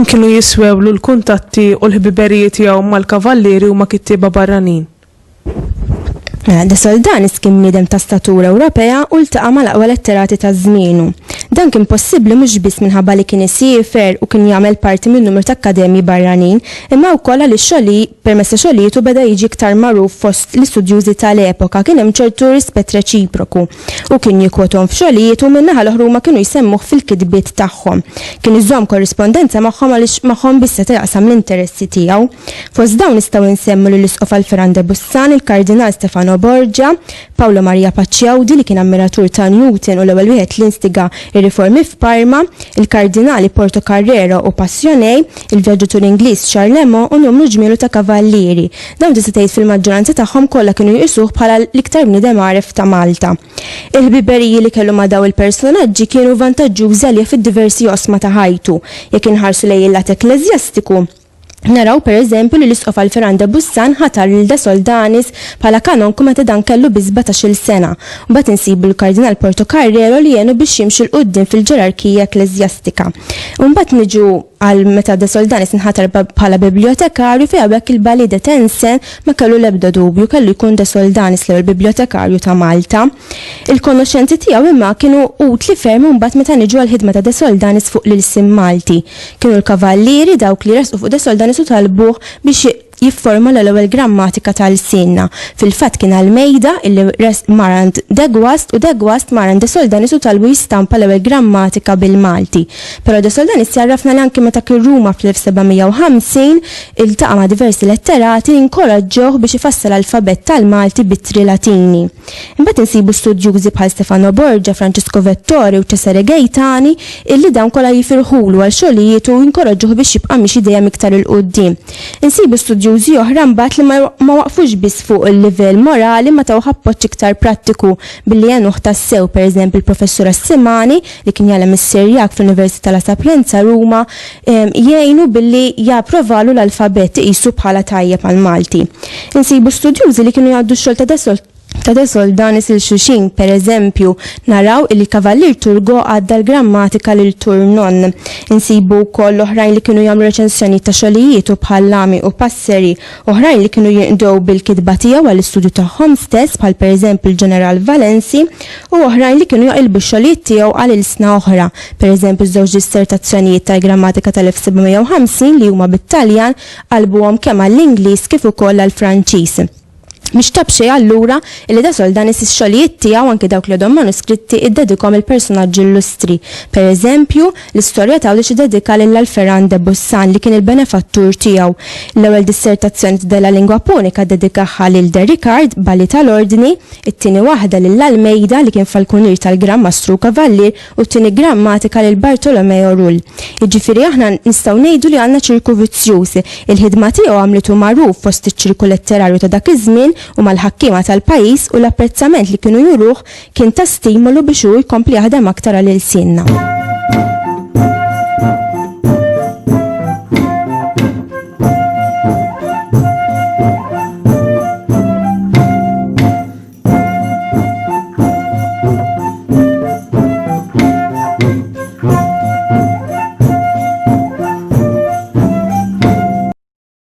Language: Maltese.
Kemm kienu jiswewlu l-kuntatti u l-ħbiberijiet tiegħu mal-kavallieri huma kittieba barranin? De Soldanis kien miedem ta' statura Ewropea u ltaqa' mal-aqwa letterati ta' żmienu. Dan kien possibbli mhux biss minħabba li kien isiefer u kien jagħmel parti minn numru ta' akkademji barranin, imma wkoll għaliex xogħli permezz ta' xogħlijiet beda jiġi iktar magħruf fost l-istudjużi tal-epoka, kien hemm ċertu rispett reċiproku u kien jikkwotom f'xogħlijiet u min-naħa l-oħra huma kienu jsemmuh fil-kitbiet tagħhom. Kien iżomm korrispondenza magħhom għaliex magħhom biss seta' jaqsam l-interessi tiegħu. Fost dawn nistgħu nsemmu lill-Isqof Alferan de Bussan, il-Kardinal Stefano Borgia, Paolo Maria Pacciaudi li kien ammiratur ta' Newton u l-ewwel wieħed li instiga ir-riformi f'Parma, il-Kardinali Porto Carrero u Passionej, il-vjaġġatur Ingliż Charlemo u numru ġmielu ta' kavallieri. Dawn tista' tgħid fil-maġġoranza tagħhom kollha kienu jqisuh bħala l-iktar bniedem għaref ta' Malta. Il-ħbiberiji li kellu ma' daw il-personaġġi kienu vantaġġużi għalih fid-diversi oqsma ta' ħajtu. Jekk inħarsu lejn il-lat ekleżjastiku, naraw per eżempju li l-Isqof Alferan de Bussan ħatar lil De Soldanis bħala kanonku meta dan kellu bi 17-il sena. Mbagħad insibu l-Kardinal Porto Carrero li jenu biex jimxu l-qudiem fil-ġerarkija ekleżjastika. U mbagħad niġu għal meta De Soldanis nħatar bħala bibliotekarju fi għabek il-Balide Tensen ma kellu l-ebda dubju kellu jkun De Soldanis l-ewwel bibliotekarju ta' Malta. Il-konnoxxenzi tiegħu imma kienu utli ferm mbagħad meta niġu għall-ħidma ta' De Soldanis fuq l-ilsim Malti. Kienu l-kavallieri dawk li resqu fuq De Soldanis u talbuh biex jifforma l-ewwel grammatika tal-sinna. Fil-fatt kien Almeida illi marant Degwast u Degwast marant De Soldanis u talbu jistampa l-ewwel grammatika bil-Malti. Però De Soldanis jarrafna li anke meta kien Ruma fl-1750 iltaqa' ma' diversi letterati li inkoraġġuh biex ifassal l-alfabet tal-Malti bit-tri Latini. Imbagħad insibu studjużi bħal Stefano Borgia, Francisco Vettori u Cesare Gaetani illi dawn kollha jifirħulu għal xogħlijiet u jinkoraġġuh biex jibqa' mixi dejjem iktar il qudiem. Insibu studjużi oħra mbagħad li ma waqfux biss fuq il-livell morali ma taw appoġġ iktar prattiku billi jenuh tassew pereżempju il-professur Assimani li kien jagħlem is-Sirjak fl-Università La Sapienza Ruma jgħinu billi japprovalu l-alfabet iqisu bħala tajjeb għal-Malti. Insibu studjużi li kienu jgħaddu x-xogħol ta' De Soldanis il-xuxin, per eżempju, naraw il-kavallir Turgo għadda l-grammatika l-Turnon. Insibu wkoll oħrajn li kienu jagħmlu reċensjoni ta' xogħlijiet u bħal Lami u Passeri, oħrajn li kienu jinqdew bil-kitba tiegħu għall-istudju tagħhom stess bħal pereżempju il-Ġeneral Valenzi u oħrajn li kienu jaqilbu x-xogħlijiet tiegħu għal ilsna oħra, pereżempju żewġ dissertazzjonijiet tal-grammatika tal-1750 li huma bit-Taljan qalbuhom kemm għall-Ingliż kif ukoll għall-Franċiż. Mhix tab xejn allura li De Soldanis ix-xogħlijiet tiegħu anke dawk li għadhom manuskritti iddedikhom il-personaġġi illustri. Pereżempju, l-istorja taw li xi dedika lil Alferan de Bussan li kien il-benefattur tiegħu. L-ewwel dissertazzjoni della lingua punika dedikaha lil De Ricard, Balli tal-Ordni, it-tieni waħda lil Almeida li kien falkunir tal-Grammastru Kavallier u t-tieni grammatika lil Bartolomeo Rull. Jiġifieri aħna nistgħu ngħidu li għandna ċirku vizzjuż. Il-ħidma tiegħu għamlitu magħruf fost iċ-ċirku letterarju ta' dak iż-żmien u mal-ħakkiema tal-pajjiż u l-apprezzament li kienu juruh kien ta' stimolu biex hu jkompli jaħdem aktar għal-ilsienna.